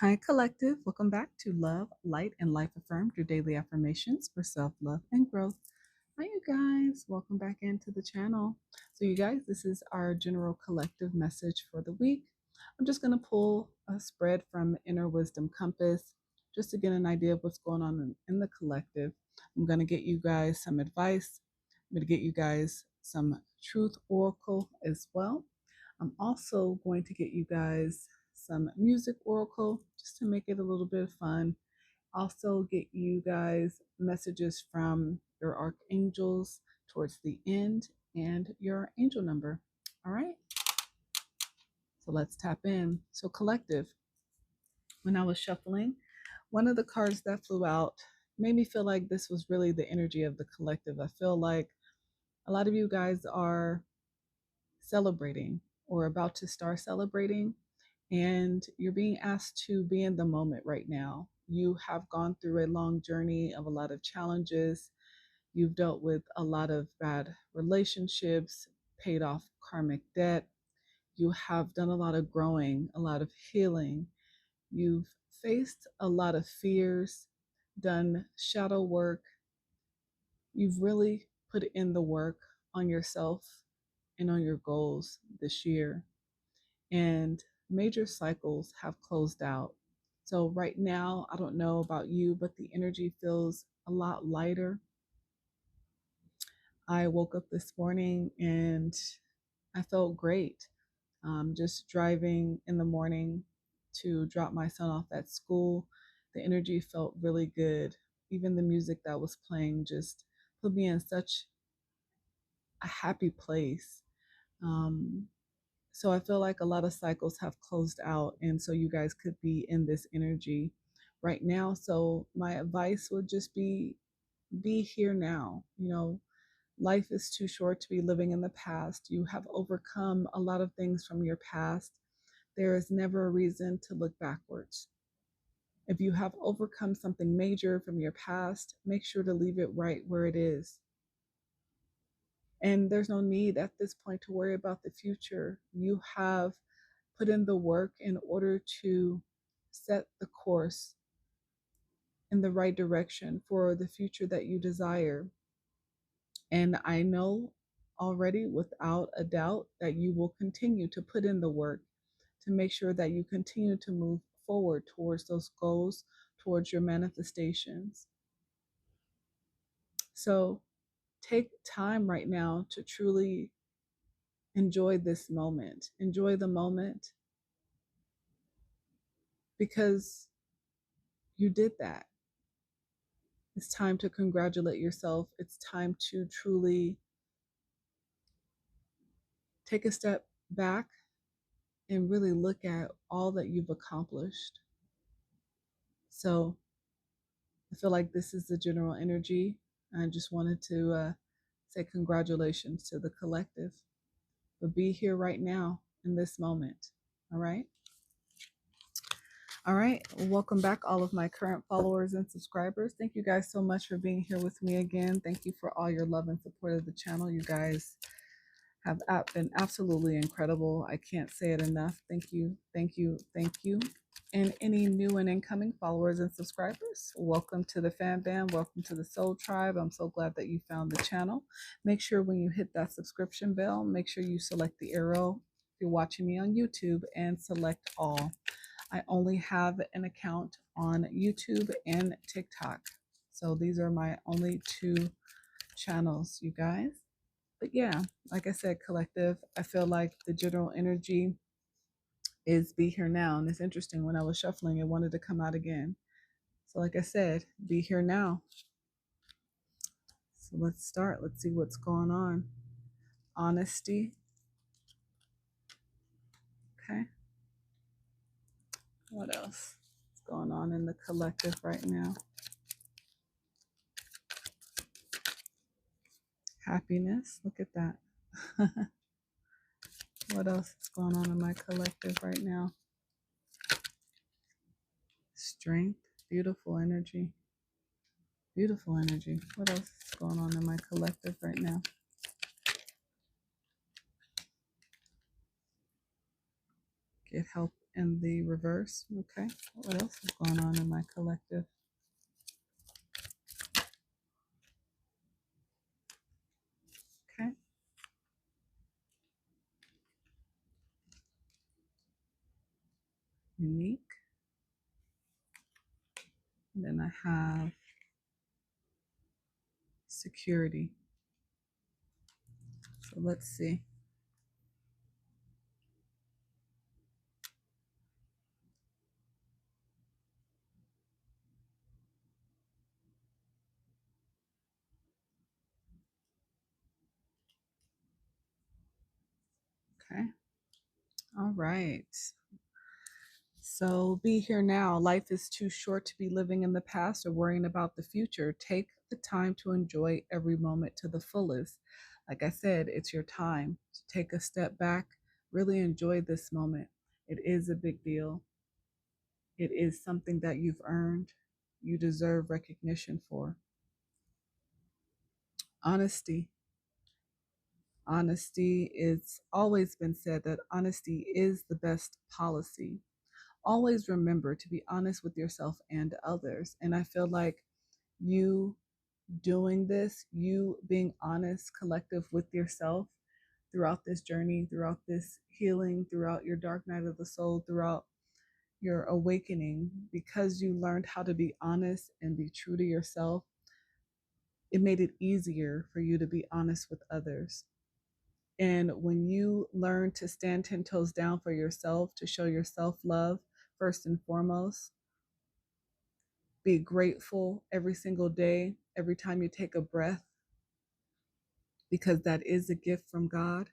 Hi, Collective. Welcome back to Love, Light, and Life Affirmed, your daily affirmations for self love and growth. Hi, you guys. Welcome back into the channel. So, you guys, this is our general collective message for the week. I'm just going to pull a spread from Inner Wisdom Compass just to get an idea of what's going on in the collective. I'm going to get you guys some advice. I'm going to get you guys some truth oracle as well. I'm also going to get you guys some music oracle just to make it a little bit of fun. Also, get you guys messages from your archangels towards the end and your angel number. All right, so let's tap in. So, collective, when I was shuffling, one of the cards that flew out made me feel like this was really the energy of the collective. I feel like a lot of you guys are celebrating or about to start celebrating, and you're being asked to be in the moment right now. You have gone through a long journey of a lot of challenges. You've dealt with a lot of bad relationships, paid off karmic debt. You have done a lot of growing, a lot of healing. You've faced a lot of fears, done shadow work. You've really put in the work on yourself and on your goals this year. And major cycles have closed out. So, right now, I don't know about you, but the energy feels a lot lighter. I woke up this morning and I felt great. Just driving in the morning to drop my son off at school, the energy felt really good. Even the music that was playing just put me in such a happy place. Um, So I feel like a lot of cycles have closed out, and so you guys could be in this energy right now. So my advice would just be here now. Life is too short to be living in the past. You have overcome a lot of things from your past. There is never a reason to look backwards. If you have overcome something major from your past, make sure to leave it right where it is. And there's no need at this point to worry about the future. You have put in the work in order to set the course in the right direction for the future that you desire. And I know already without a doubt that you will continue to put in the work to make sure that you continue to move forward towards those goals, towards your manifestations. So take time right now to truly enjoy this moment. Enjoy the moment because you did that. It's time to congratulate yourself. It's time to truly take a step back and really look at all that you've accomplished. So I feel like this is the general energy. I just wanted to say congratulations to the collective, but be here right now in this moment. All right. All right. Welcome back, all of my current followers and subscribers. Thank you guys so much for being here with me again. Thank you for all your love and support of the channel. You guys have been absolutely incredible. I can't say it enough. Thank you, thank you, thank you. And any new and incoming followers and subscribers, welcome to the fan band. Welcome to the Soul Tribe. I'm so glad that you found the channel. Make sure when you hit that subscription bell, make sure you select the arrow if you're watching me on YouTube and select all. I only have an account on YouTube and TikTok. So these are my only two channels, you guys. But yeah, like I said, collective, I feel like the general energy is be here now. And it's interesting, when I was shuffling, it wanted to come out again. So like I said, be here now. So let's start. Let's see what's going on. Honesty. Okay. What else is going on in the collective right now? Happiness. Look at that. What else is going on in my collective right now? Strength. Beautiful energy. Beautiful energy. What else is going on in my collective right now? Get help and the reverse. Okay. What else is going on in my collective? Okay. Unique. And then I have security. So let's see. Okay. All right. So be here now. Life is too short to be living in the past or worrying about the future. Take the time to enjoy every moment to the fullest. Like I said, it's your time to take a step back, really enjoy this moment. It is a big deal. It is something that you've earned. You deserve recognition for. Honesty. Honesty, it's always been said that honesty is the best policy. Always remember to be honest with yourself and others. And I feel like you doing this, you being honest, collective with yourself throughout this journey, throughout this healing, throughout your dark night of the soul, throughout your awakening, because you learned how to be honest and be true to yourself, it made it easier for you to be honest with others. And when you learn to stand 10 toes down for yourself, to show yourself love first and foremost, be grateful every single day, every time you take a breath, because that is a gift from God.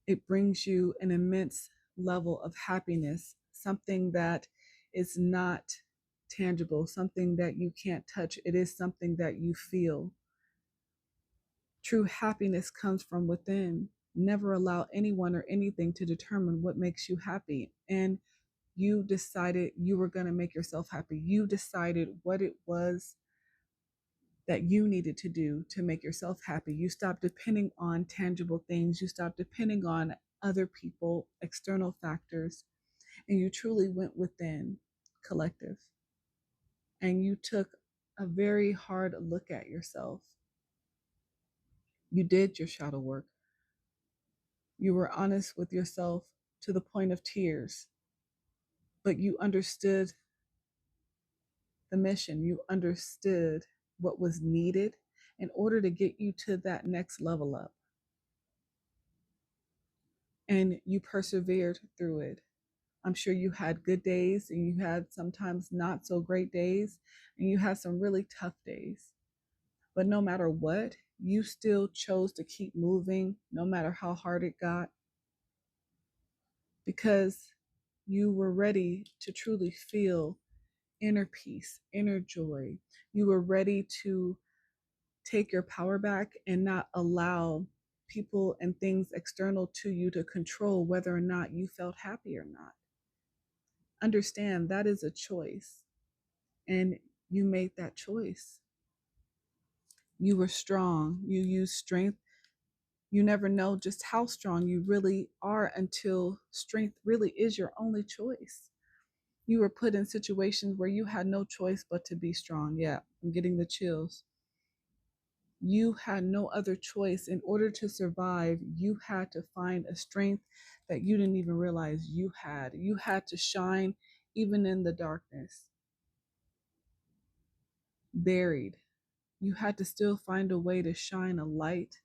It brings you an immense level of happiness, something that is not tangible, something that you can't touch. It is something that you feel. True happiness comes from within. Never allow anyone or anything to determine what makes you happy. And you decided you were going to make yourself happy. You decided what it was that you needed to do to make yourself happy. You stopped depending on tangible things. You stopped depending on other people, external factors, and you truly went within, collective. And you took a very hard look at yourself. You did your shadow work. You were honest with yourself to the point of tears, but you understood the mission. You understood what was needed in order to get you to that next level up. And you persevered through it. I'm sure you had good days and you had sometimes not so great days, and you had some really tough days. But no matter what, you still chose to keep moving, no matter how hard it got, because you were ready to truly feel inner peace, inner joy. You were ready to take your power back and not allow people and things external to you to control whether or not you felt happy or not. Understand that is a choice, and you made that choice. You were strong. You used strength. You never know just how strong you really are until strength really is your only choice. You were put in situations where you had no choice but to be strong. Yeah, I'm getting the chills. You had no other choice. In order to survive, you had to find a strength that you didn't even realize you had. You had to shine even in the darkness. Buried, you had to still find a way to shine a light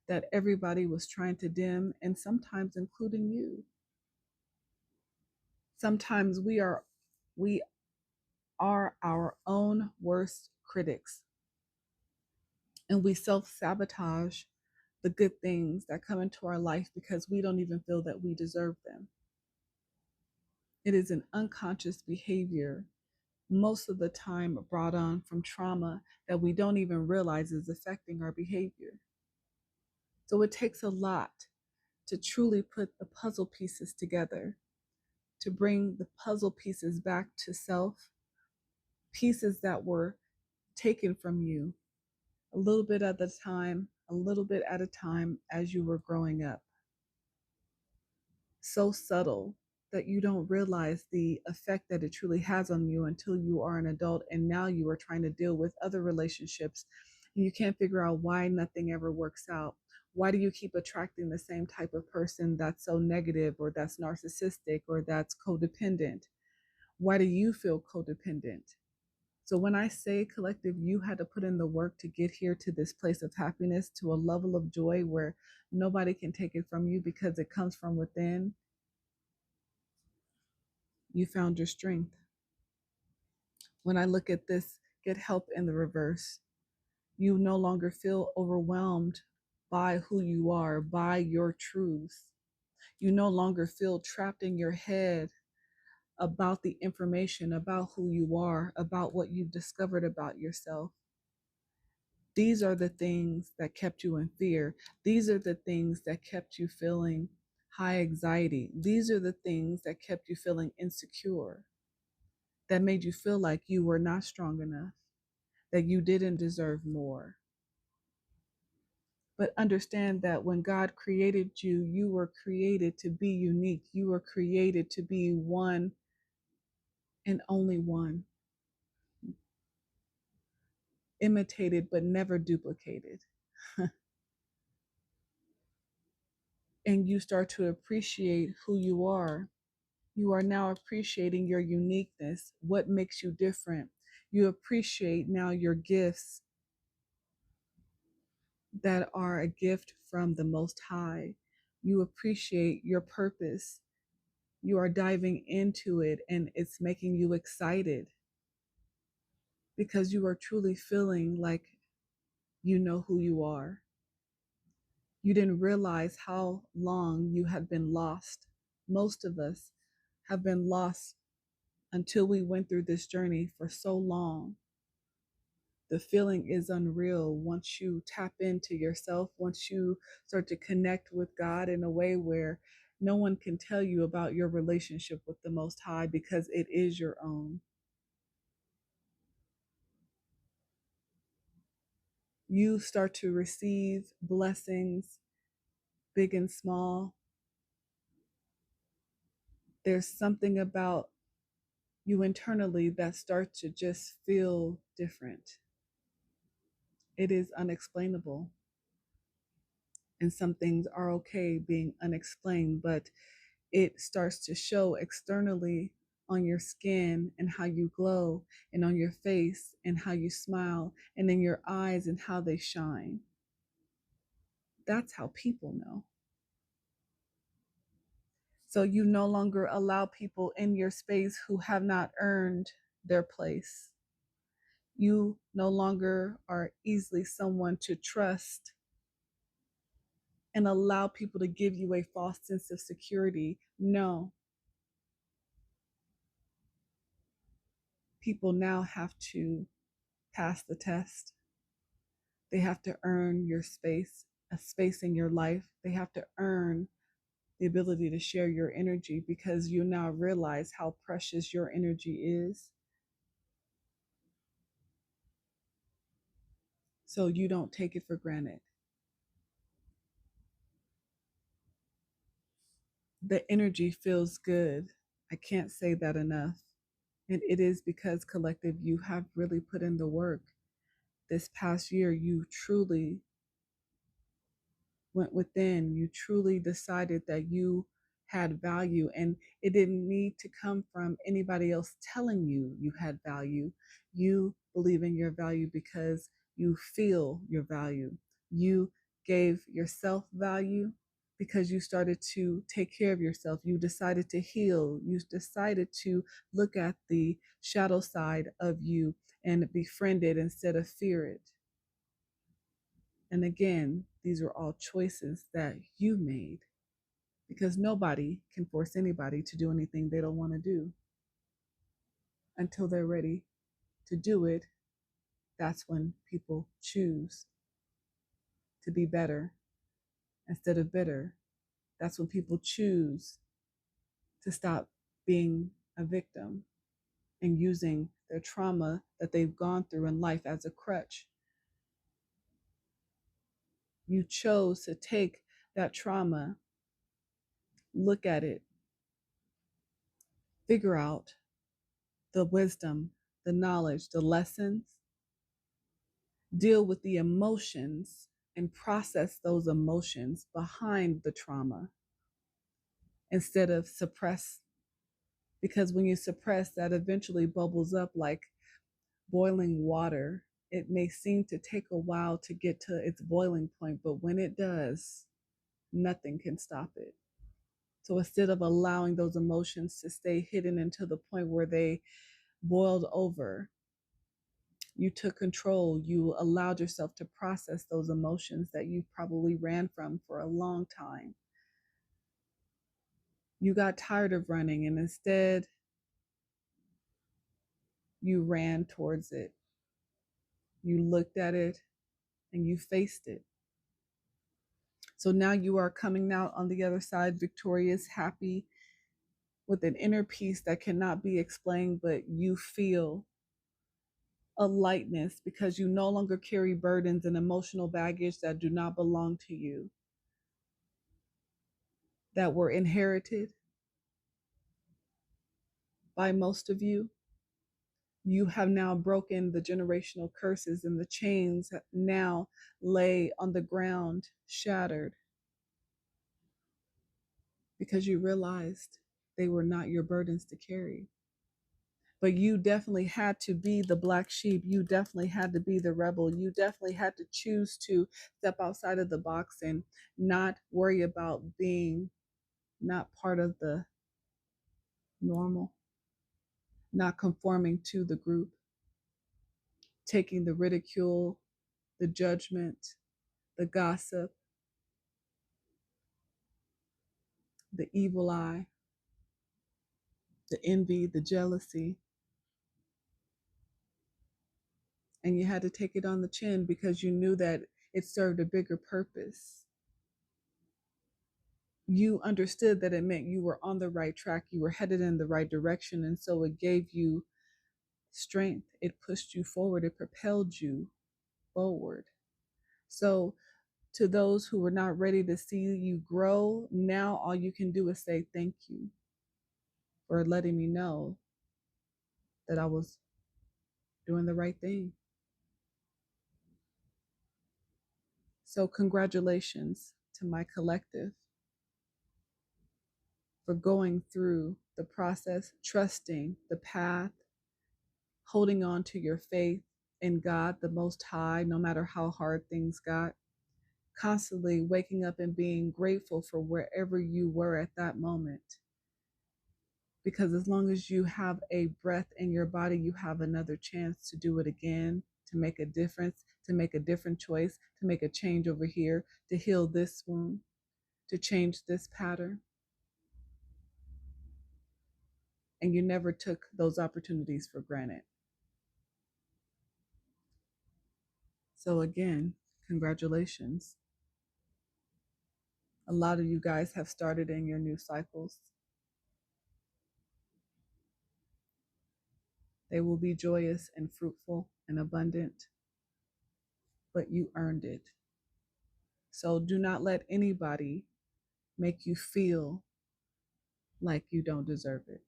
that everybody was trying to dim, and sometimes including you. Sometimes we are our own worst critics, and we self-sabotage the good things that come into our life because we don't even feel that we deserve them. It is an unconscious behavior, most of the time brought on from trauma that we don't even realize is affecting our behavior. So it takes a lot to truly put the puzzle pieces together, to bring the puzzle pieces back to self, pieces that were taken from you a little bit at a time, a little bit at a time as you were growing up. So subtle, that you don't realize the effect that it truly has on you until you are an adult and now you are trying to deal with other relationships and you can't figure out why nothing ever works out. Why do you keep attracting the same type of person that's so negative or that's narcissistic or that's codependent? Why do you feel codependent? So when I say collective, you had to put in the work to get here to this place of happiness, to a level of joy where nobody can take it from you because it comes from within. You found your strength. When I look at this, get help in the reverse. You no longer feel overwhelmed by who you are, by your truth. You no longer feel trapped in your head about the information, about who you are, about what you've discovered about yourself. These are the things that kept you in fear. These are the things that kept you feeling high anxiety. These are the things that kept you feeling insecure, that made you feel like you were not strong enough, that you didn't deserve more. But understand that when God created you, you were created to be unique. You were created to be one and only one, imitated but never duplicated. And you start to appreciate who you are. You are now appreciating your uniqueness, what makes you different. You appreciate now your gifts that are a gift from the Most High. You appreciate your purpose. You are diving into it and it's making you excited because you are truly feeling like you know who you are. You didn't realize how long you had been lost. Most of us have been lost until we went through this journey for so long. The feeling is unreal once you tap into yourself, once you start to connect with God in a way where no one can tell you about your relationship with the Most High because it is your own. You start to receive blessings, big and small. There's something about you internally that starts to just feel different. It is unexplainable. And some things are okay being unexplained, but it starts to show externally on your skin and how you glow, and on your face and how you smile, and in your eyes and how they shine. That's how people know. So you no longer allow people in your space who have not earned their place. You no longer are easily someone to trust and allow people to give you a false sense of security. No, people now have to pass the test. They have to earn your space, a space in your life. They have to earn the ability to share your energy because you now realize how precious your energy is. So you don't take it for granted. The energy feels good. I can't say that enough. And it is because, collective, you have really put in the work. This past year, you truly went within. You truly decided that you had value, and it didn't need to come from anybody else telling you you had value. You believe in your value because you feel your value. You gave yourself value because you started to take care of yourself. You decided to heal. You decided to look at the shadow side of you and befriend it instead of fear it. And again, these are all choices that you made because nobody can force anybody to do anything they don't want to do until they're ready to do it. That's when people choose to be better instead of bitter. That's when people choose to stop being a victim and using their trauma that they've gone through in life as a crutch. You chose to take that trauma, look at it, figure out the wisdom, the knowledge, the lessons, deal with the emotions, and process those emotions behind the trauma instead of suppress. Because when you suppress, that eventually bubbles up like boiling water. It may seem to take a while to get to its boiling point, but when it does, nothing can stop it. So instead of allowing those emotions to stay hidden until the point where they boiled over, you took control. You allowed yourself to process those emotions that you probably ran from for a long time. You got tired of running, and instead, you ran towards it. You looked at it and you faced it. So now you are coming out on the other side victorious, happy, with an inner peace that cannot be explained, but you feel a lightness because you no longer carry burdens and emotional baggage that do not belong to you, that were inherited by most of you. You have now broken the generational curses, and the chains now lay on the ground, shattered, because you realized they were not your burdens to carry. But you definitely had to be the black sheep. You definitely had to be the rebel. You definitely had to choose to step outside of the box and not worry about being not part of the normal, not conforming to the group, taking the ridicule, the judgment, the gossip, the evil eye, the envy, the jealousy. And you had to take it on the chin because you knew that it served a bigger purpose. You understood that it meant you were on the right track, you were headed in the right direction. And so it gave you strength, it pushed you forward, it propelled you forward. So, to those who were not ready to see you grow, now all you can do is say thank you for letting me know that I was doing the right thing. So, congratulations to my collective for going through the process, trusting the path, holding on to your faith in God, the Most High, no matter how hard things got, constantly waking up and being grateful for wherever you were at that moment. Because as long as you have a breath in your body, you have another chance to do it again, to make a difference, to make a different choice, to make a change over here, to heal this wound, to change this pattern. And you never took those opportunities for granted. So again, congratulations. A lot of you guys have started in your new cycles. They will be joyous and fruitful and abundant, but you earned it. So do not let anybody make you feel like you don't deserve it.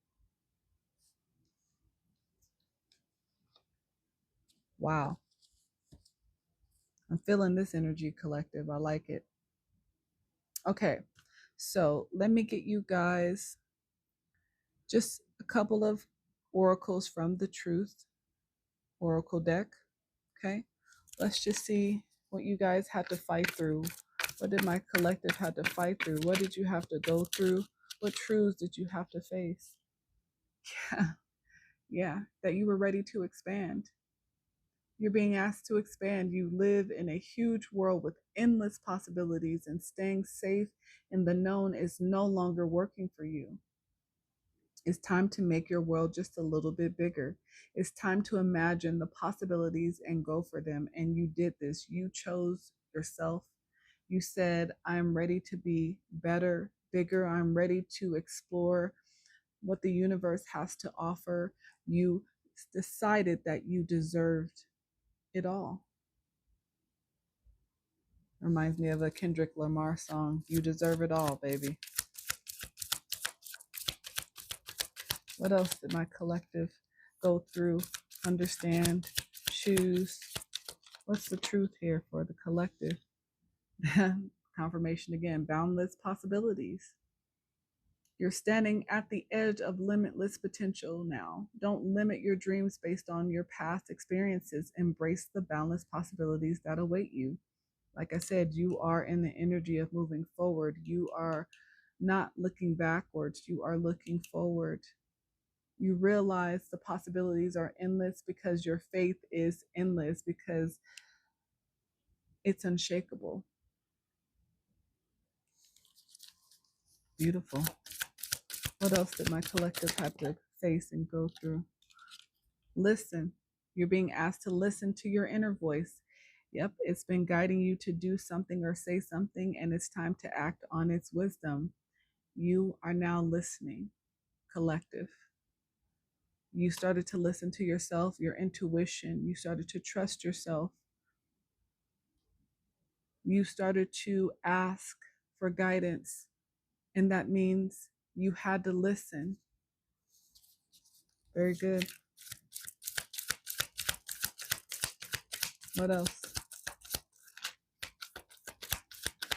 Wow. I'm feeling this energy, collective. I like it. Okay. So let me get you guys just a couple of oracles from the Truth Oracle deck. Okay. Let's just see what you guys had to fight through. What did my collective have to fight through? What did you have to go through? What truths did you have to face? Yeah. Yeah. That you were ready to expand. You're being asked to expand. You live in a huge world with endless possibilities, and staying safe in the known is no longer working for you. It's time to make your world just a little bit bigger. It's time to imagine the possibilities and go for them. And you did this. You chose yourself. You said, I'm ready to be better, bigger. I'm ready to explore what the universe has to offer. You decided that you deserved it all. Reminds me of a Kendrick Lamar song. You deserve it all, baby. What else did my collective go through, understand, choose? What's the truth here for the collective? Confirmation again, boundless possibilities. You're standing at the edge of limitless potential now. Don't limit your dreams based on your past experiences. Embrace the boundless possibilities that await you. Like I said, you are in the energy of moving forward. You are not looking backwards, you are looking forward. You realize the possibilities are endless because your faith is endless, because it's unshakable. Beautiful. What else did my collective have to face and go through? Listen. You're being asked to listen to your inner voice. Yep, it's been guiding you to do something or say something, and it's time to act on its wisdom. You are now listening, collective. You started to listen to yourself, your intuition. You started to trust yourself. You started to ask for guidance, and that means you had to listen. Very good. What else?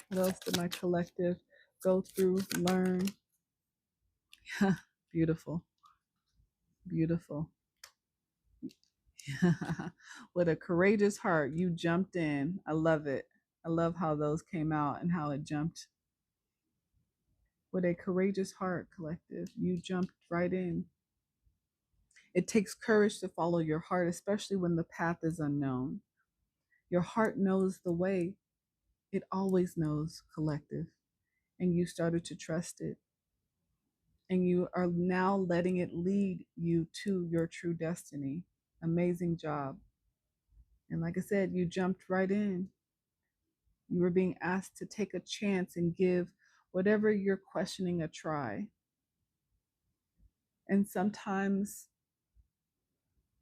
What else did my collective go through, learn? Beautiful. Beautiful. With a courageous heart, you jumped in. I love it. I love how those came out and how it jumped. With a courageous heart, collective, you jumped right in. It takes courage to follow your heart, especially when the path is unknown. Your heart knows the way. It always knows, collective. And you started to trust it. And you are now letting it lead you to your true destiny. Amazing job. And like I said, you jumped right in. You were being asked to take a chance and give whatever you're questioning a try. And sometimes,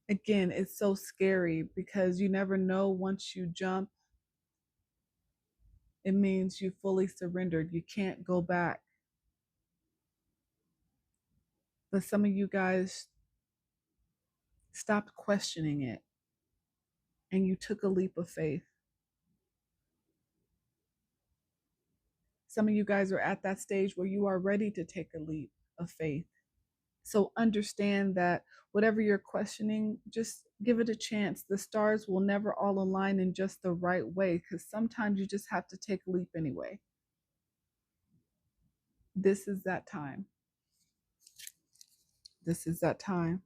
again, it's so scary because you never know. Once you jump, it means you fully surrendered. You can't go back. But some of you guys stopped questioning it and you took a leap of faith. Some of you guys are at that stage where you are ready to take a leap of faith. So understand that whatever you're questioning, just give it a chance. The stars will never all align in just the right way, because sometimes you just have to take a leap anyway. This is that time. This is that time.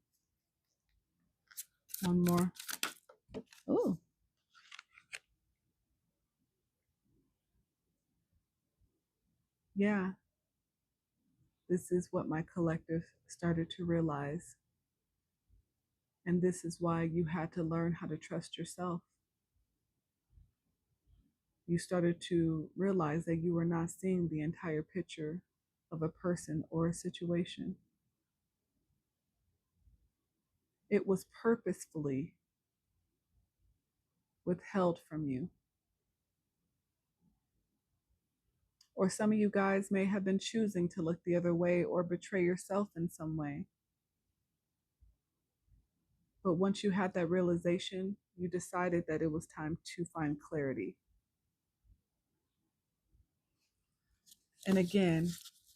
One more. Oh. Yeah. This is what my collective started to realize. And this is why you had to learn how to trust yourself. You started to realize that you were not seeing the entire picture of a person or a situation. It was purposefully withheld from you. Or some of you guys may have been choosing to look the other way or betray yourself in some way. But once you had that realization, you decided that it was time to find clarity. And again,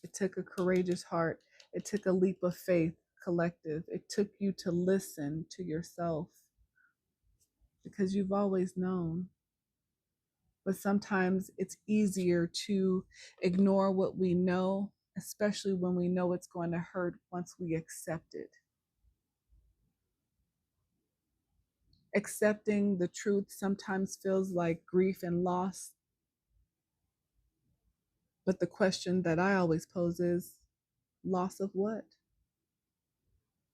it took a courageous heart. It took a leap of faith, collective. It took you to listen to yourself, because you've always known. But sometimes it's easier to ignore what we know, especially when we know it's going to hurt once we accept it. Accepting the truth sometimes feels like grief and loss. But the question that I always pose is, loss of what?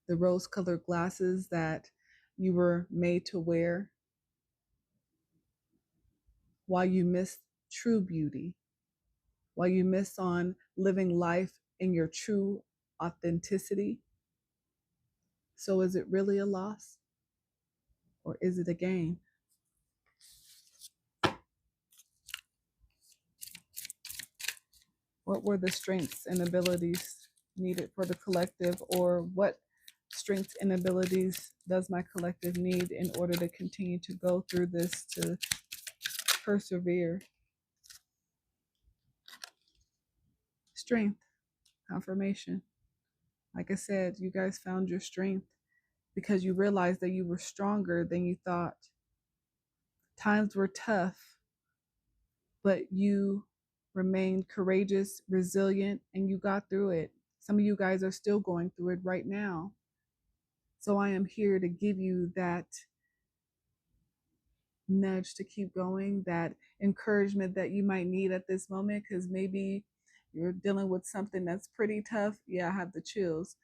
The rose-colored glasses that you were made to wear while you miss true beauty, while you miss on living life in your true authenticity. So is it really a loss, or is it a gain? What were the strengths and abilities needed for the collective, or what strengths and abilities does my collective need in order to continue to go through this, to persevere? Strength, confirmation. Like I said, you guys found your strength because you realized that you were stronger than you thought. Times were tough, but you remained courageous, resilient, and you got through it. Some of you guys are still going through it right now. So I am here to give you that nudge to keep going, that encouragement that you might need at this moment, because maybe you're dealing with something that's pretty tough. Yeah, I have the chills.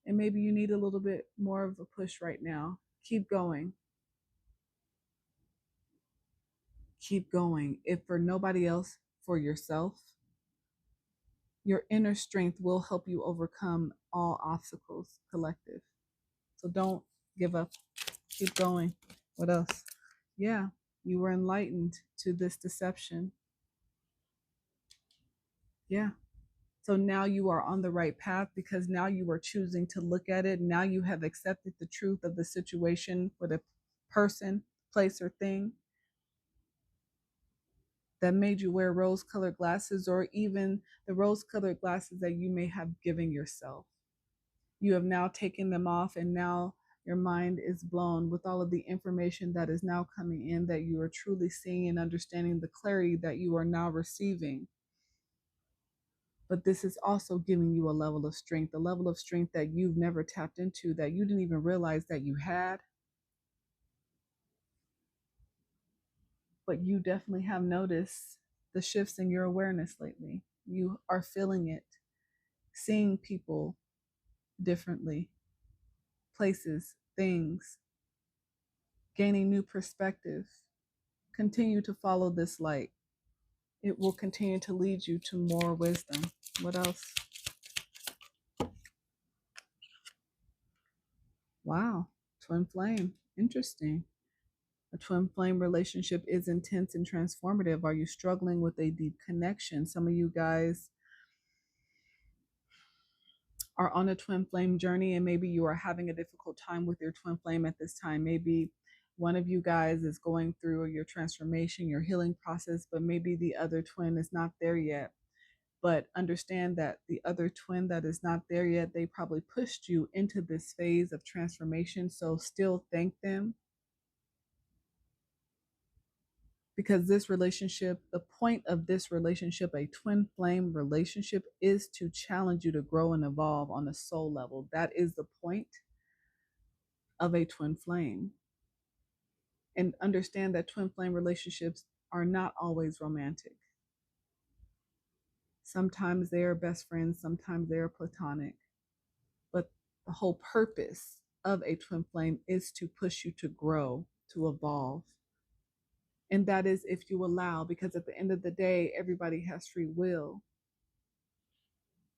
And maybe you need a little bit more of a push right now. Keep going. Keep going. If for nobody else, for yourself, your inner strength will help you overcome all obstacles, collective. So don't give up. Keep going. What else? Yeah, you were enlightened to this deception. Yeah. So now you are on the right path because now you are choosing to look at it. Now you have accepted the truth of the situation for the person, place, or thing that made you wear rose-colored glasses, or even the rose-colored glasses that you may have given yourself. You have now taken them off, and now your mind is blown with all of the information that is now coming in, that you are truly seeing and understanding, the clarity that you are now receiving. But this is also giving you a level of strength that you've never tapped into, that you didn't even realize that you had. But you definitely have noticed the shifts in your awareness lately. You are feeling it, seeing people differently, places, things, gaining new perspective. Continue to follow this light. It will continue to lead you to more wisdom. What else? Wow, twin flame. Interesting. A twin flame relationship is intense and transformative. Are you struggling with a deep connection? Some of you guys are on a twin flame journey, and maybe you are having a difficult time with your twin flame at this time. Maybe one of you guys is going through your transformation, your healing process, but maybe the other twin is not there yet. But understand that the other twin that is not there yet, they probably pushed you into this phase of transformation. So still thank them, because this relationship, the point of this relationship, a twin flame relationship, is to challenge you to grow and evolve on a soul level. That is the point of a twin flame. And understand that twin flame relationships are not always romantic. Sometimes they are best friends, sometimes they are platonic. But the whole purpose of a twin flame is to push you to grow, to evolve. And that is if you allow, because at the end of the day, everybody has free will.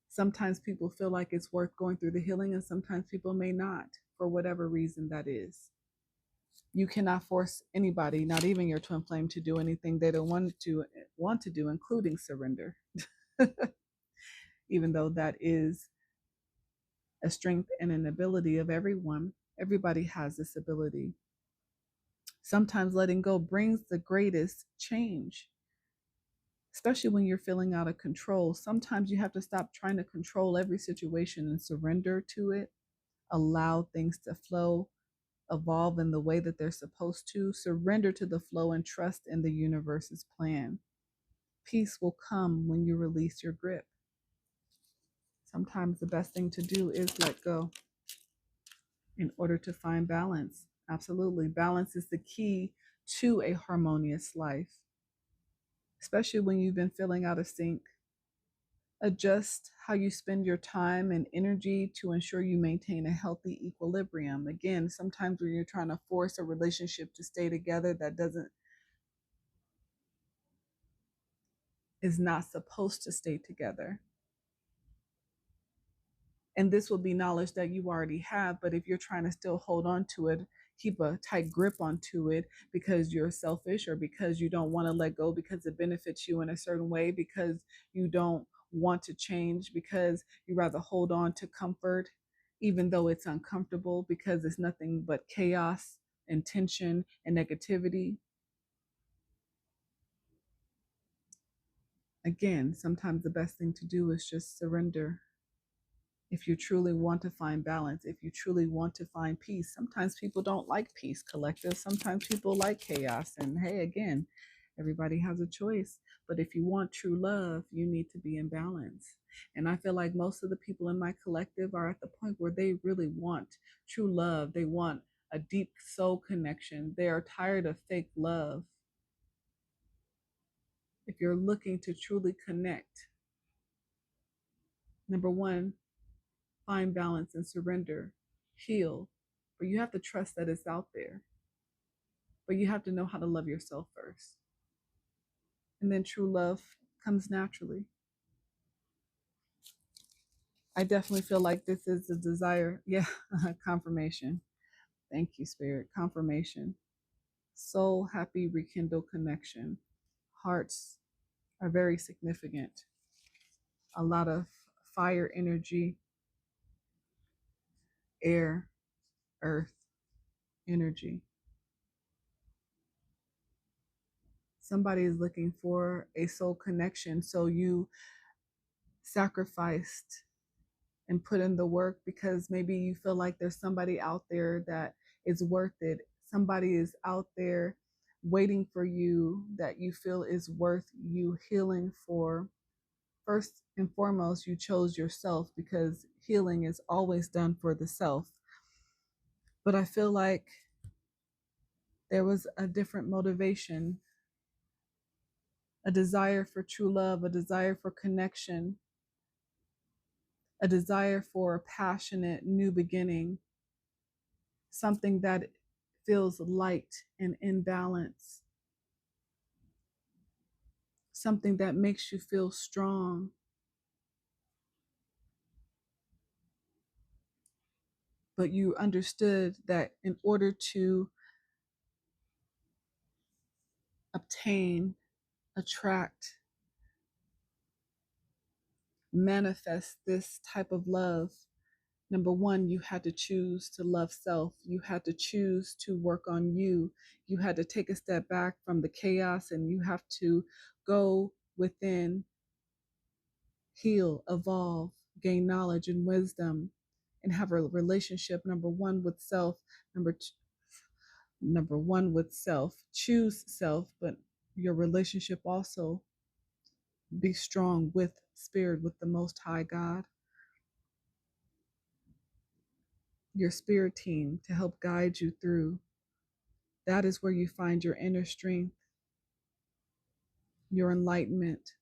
Sometimes people feel like it's worth going through the healing, and sometimes people may not, for whatever reason that is. You cannot force anybody, not even your twin flame, to do anything they don't want to do, including surrender. Even though that is a strength and an ability of everyone. Everybody has this ability. Sometimes letting go brings the greatest change, especially when you're feeling out of control. Sometimes you have to stop trying to control every situation and surrender to it. Allow things to flow, evolve in the way that they're supposed to. Surrender to the flow and trust in the universe's plan. Peace will come when you release your grip. Sometimes the best thing to do is let go in order to find balance. Absolutely. Balance is the key to a harmonious life, especially when you've been feeling out of sync. Adjust how you spend your time and energy to ensure you maintain a healthy equilibrium. Again, sometimes when you're trying to force a relationship to stay together, that is not supposed to stay together. And this will be knowledge that you already have. But if you're trying to still hold on to it, keep a tight grip onto it because you're selfish, or because you don't want to let go because it benefits you in a certain way, because you don't want to change because you rather hold on to comfort, even though it's uncomfortable, because it's nothing but chaos and tension and negativity. Again, sometimes the best thing to do is just surrender. If you truly want to find balance, if you truly want to find peace, sometimes people don't like peace, collective. Sometimes people like chaos. And hey, again, everybody has a choice. But if you want true love, you need to be in balance. And I feel like most of the people in my collective are at the point where they really want true love. They want a deep soul connection. They are tired of fake love. If you're looking to truly connect, number one, find balance and surrender, heal. But you have to trust that it's out there. But you have to know how to love yourself first. And then true love comes naturally. I definitely feel like this is a desire. Yeah, confirmation. Thank you, Spirit. Confirmation. Soul happy rekindle connection. Hearts are very significant. A lot of fire energy, air, earth energy. Somebody is looking for a soul connection. So you sacrificed and put in the work because maybe you feel like there's somebody out there that is worth it. Somebody is out there waiting for you that you feel is worth you healing for. First and foremost, you chose yourself because healing is always done for the self. But I feel like there was a different motivation, a desire for true love, a desire for connection, a desire for a passionate new beginning, something that feels light and in balance, something that makes you feel strong. But you understood that in order to obtain, attract, manifest this type of love, number one, you had to choose to love self. You had to choose to work on you. You had to take a step back from the chaos and you have to go within, heal, evolve, gain knowledge and wisdom, and have a relationship, number one, with self, number one with self, choose self, but your relationship also be strong with spirit, with the Most High God, your spirit team to help guide you through. That is where you find your inner strength, your enlightenment.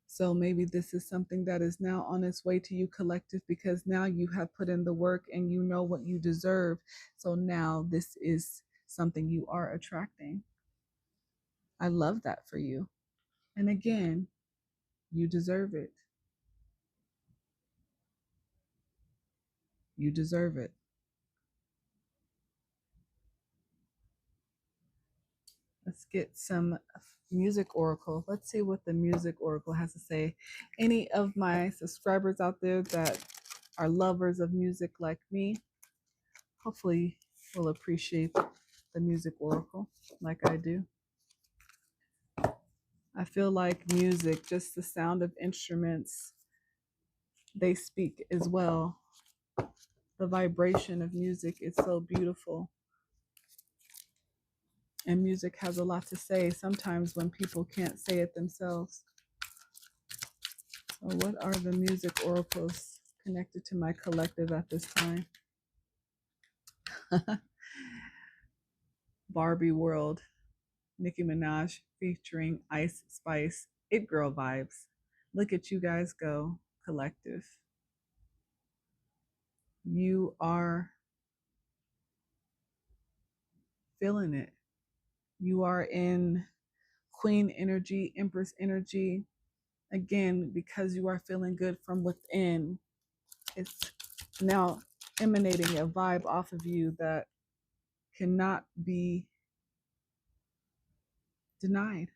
So maybe this is something that is now on its way to you, collective, because now you have put in the work and you know what you deserve. So now this is something you are attracting. I love that for you. And again, you deserve it. You deserve it. Let's get some music oracle. Let's see what the music oracle has to say. Any of my subscribers out there that are lovers of music like me, hopefully will appreciate the music oracle like I do. I feel like music, just the sound of instruments, they speak as well. The vibration of music is so beautiful. And music has a lot to say sometimes when people can't say it themselves. So what are the music oracles connected to my collective at this time? Barbie World, Nicki Minaj featuring Ice Spice, It Girl vibes. Look at you guys go, collective. You are feeling it. You are in Queen energy, Empress energy. Again, because you are feeling good from within, it's now emanating a vibe off of you that cannot be denied.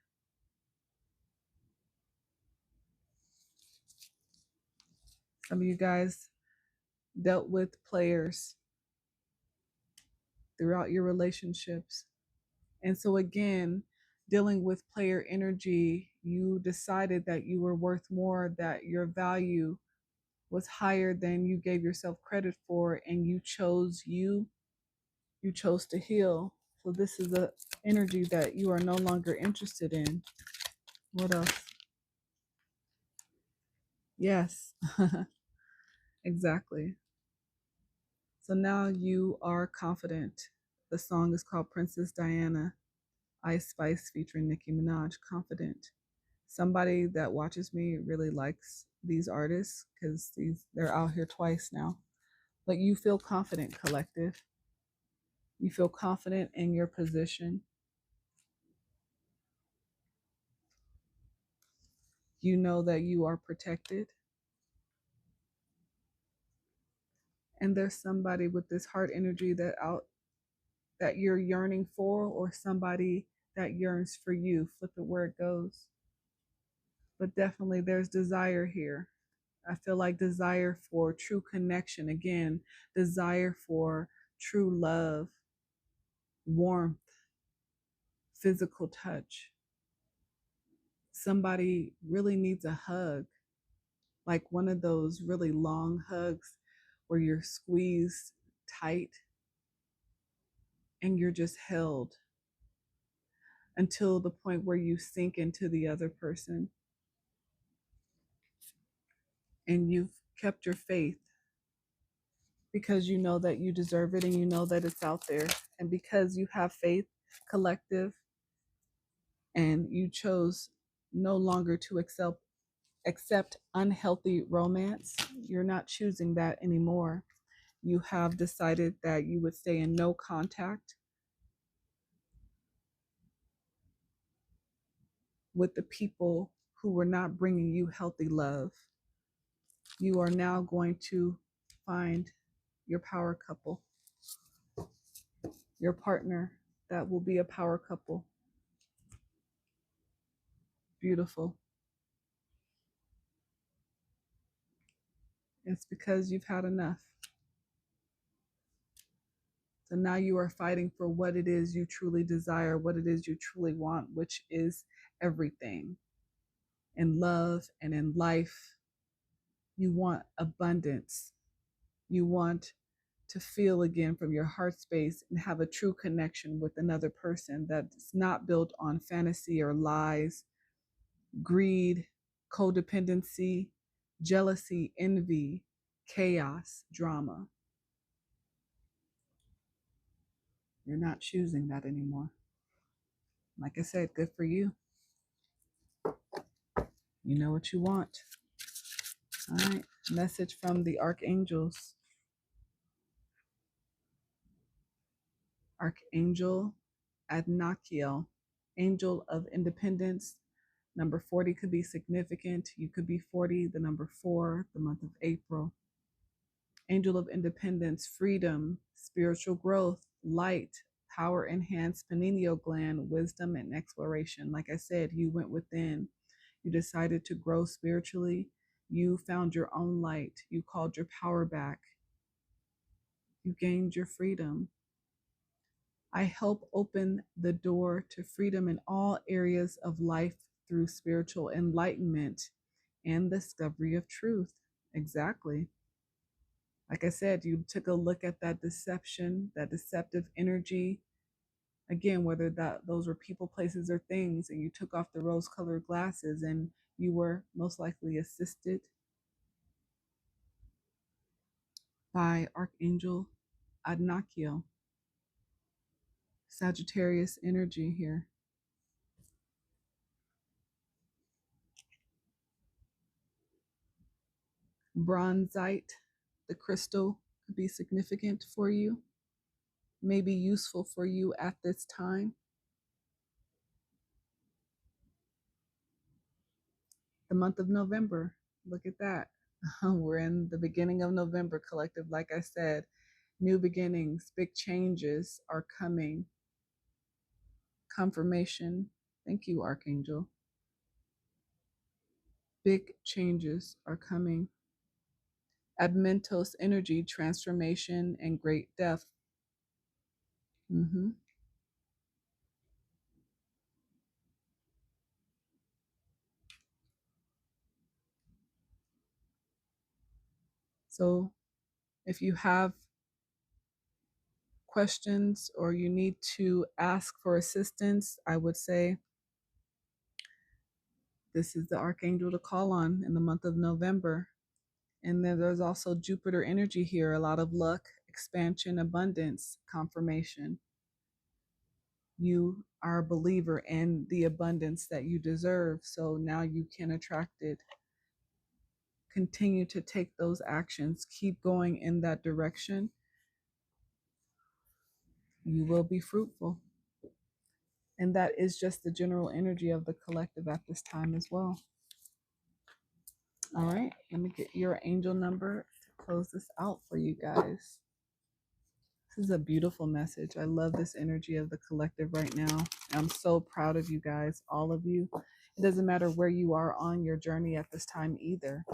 Some of you guys dealt with players throughout your relationships. And so, again, dealing with player energy, you decided that you were worth more, that your value was higher than you gave yourself credit for, and you chose you chose to heal. So this is a energy that you are no longer interested in. What else? Yes. Exactly. So now you are confident. The song is called Princess Diana, Ice Spice featuring Nicki Minaj. Confident. Somebody that watches me really likes these artists because they're out here twice now. But you feel confident, collective. You feel confident in your position. You know that you are protected. And there's somebody with this heart energy that you're yearning for, or somebody that yearns for you. Flip it where it goes. But definitely there's desire here. I feel like desire for true connection. Again, desire for true love, warmth, physical touch. Somebody really needs a hug, like one of those really long hugs where you're squeezed tight and you're just held until the point where you sink into the other person and you've kept your faith because you know that you deserve it and you know that it's out there. And because you have faith, collective, and you chose no longer to accept unhealthy romance, you're not choosing that anymore. You have decided that you would stay in no contact with the people who were not bringing you healthy love. You are now going to find your power couple, your partner that will be a power couple. Beautiful. It's because you've had enough. So now you are fighting for what it is you truly desire, what it is you truly want, which is everything. In love and in life, you want abundance. You want to feel again from your heart space and have a true connection with another person that's not built on fantasy or lies, greed, codependency, jealousy, envy, chaos, drama. You're not choosing that anymore. Like I said, good for you. You know what you want. All right. Message from the Archangels. Archangel Adnakiel, Angel of Independence. Number 40 could be significant. You could be 40, the number 4, the month of April. Angel of Independence, freedom, spiritual growth, light, power enhanced pineal gland, wisdom, and exploration. Like I said, you went within. You decided to grow spiritually. You found your own light. You called your power back. You gained your freedom. I help open the door to freedom in all areas of life through spiritual enlightenment and discovery of truth. Exactly. Like I said, you took a look at that deception, that deceptive energy. Again, whether those were people, places, or things, and you took off the rose-colored glasses and you were most likely assisted by Archangel Adnakiel. Sagittarius energy here. Bronzite, the crystal, could be significant for you, may be useful for you at this time. The month of November, look at that. We're in the beginning of November, collective. Like I said, new beginnings, big changes are coming. Confirmation. Thank you, Archangel. Big changes are coming. Admentos energy, transformation, and great depth. So if you have questions or you need to ask for assistance, I would say this is the Archangel to call on in the month of November. And then there's also Jupiter energy here, a lot of luck, expansion, abundance, confirmation. You are a believer in the abundance that you deserve, so now you can attract it. Continue to take those actions, keep going in that direction. You will be fruitful. And that is just the general energy of the collective at this time as well. All right, let me get your angel number to close this out for you guys. This is a beautiful message. I love this energy of the collective right now. I'm so proud of you guys, all of you. It doesn't matter where you are on your journey at this time either.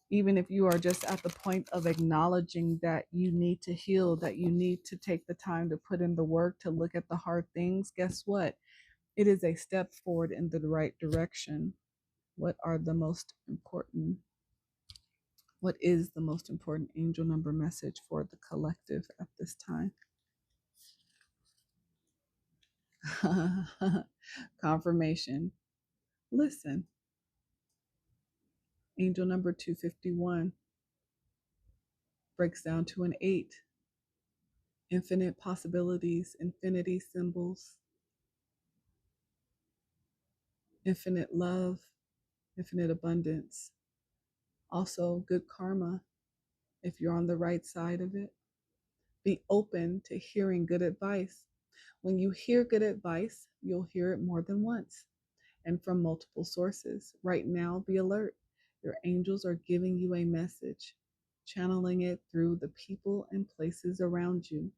Even if you are just at the point of acknowledging that you need to heal, that you need to take the time to put in the work, to look at the hard things, guess what? It is a step forward in the right direction. What is the most important angel number message for the collective at this time? Confirmation. Listen, angel number 251 breaks down to an 8. Infinite possibilities, infinity symbols, infinite love, infinite abundance. Also, good karma if you're on the right side of it. Be open to hearing good advice. When you hear good advice, you'll hear it more than once and from multiple sources. Right now, be alert. Your angels are giving you a message, channeling it through the people and places around you.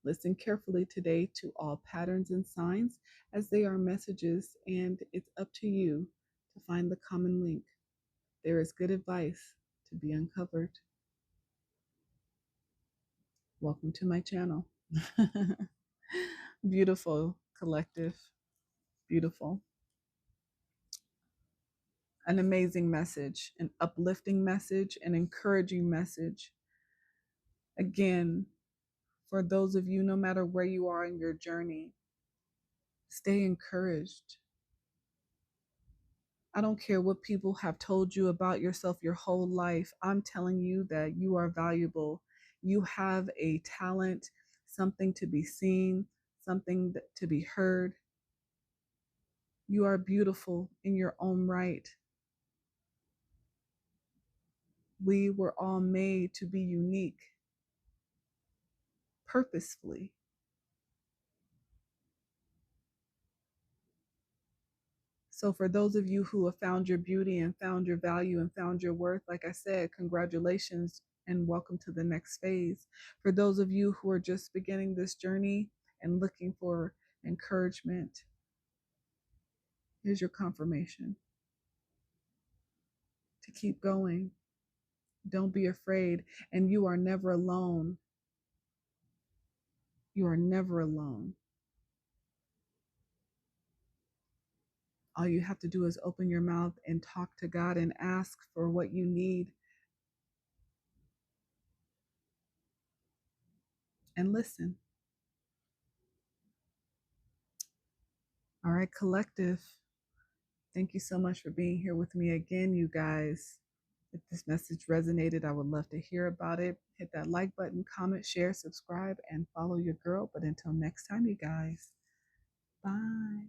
Listen carefully today to all patterns and signs as they are messages, and it's up to you to find the common link. There is good advice to be uncovered. Welcome to my channel. Beautiful collective. Beautiful. An amazing message, an uplifting message, an encouraging message. Again, for those of you, no matter where you are in your journey, stay encouraged. I don't care what people have told you about yourself your whole life. I'm telling you that you are valuable. You have a talent, something to be seen, something to be heard. You are beautiful in your own right. We were all made to be unique, purposefully. So for those of you who have found your beauty and found your value and found your worth, like I said, congratulations and welcome to the next phase. For those of you who are just beginning this journey and looking for encouragement, here's your confirmation to keep going. Don't be afraid. And you are never alone. You are never alone. All you have to do is open your mouth and talk to God and ask for what you need. And listen. All right, collective. Thank you so much for being here with me again, you guys. If this message resonated, I would love to hear about it. Hit that like button, comment, share, subscribe, and follow your girl. But until next time, you guys, bye.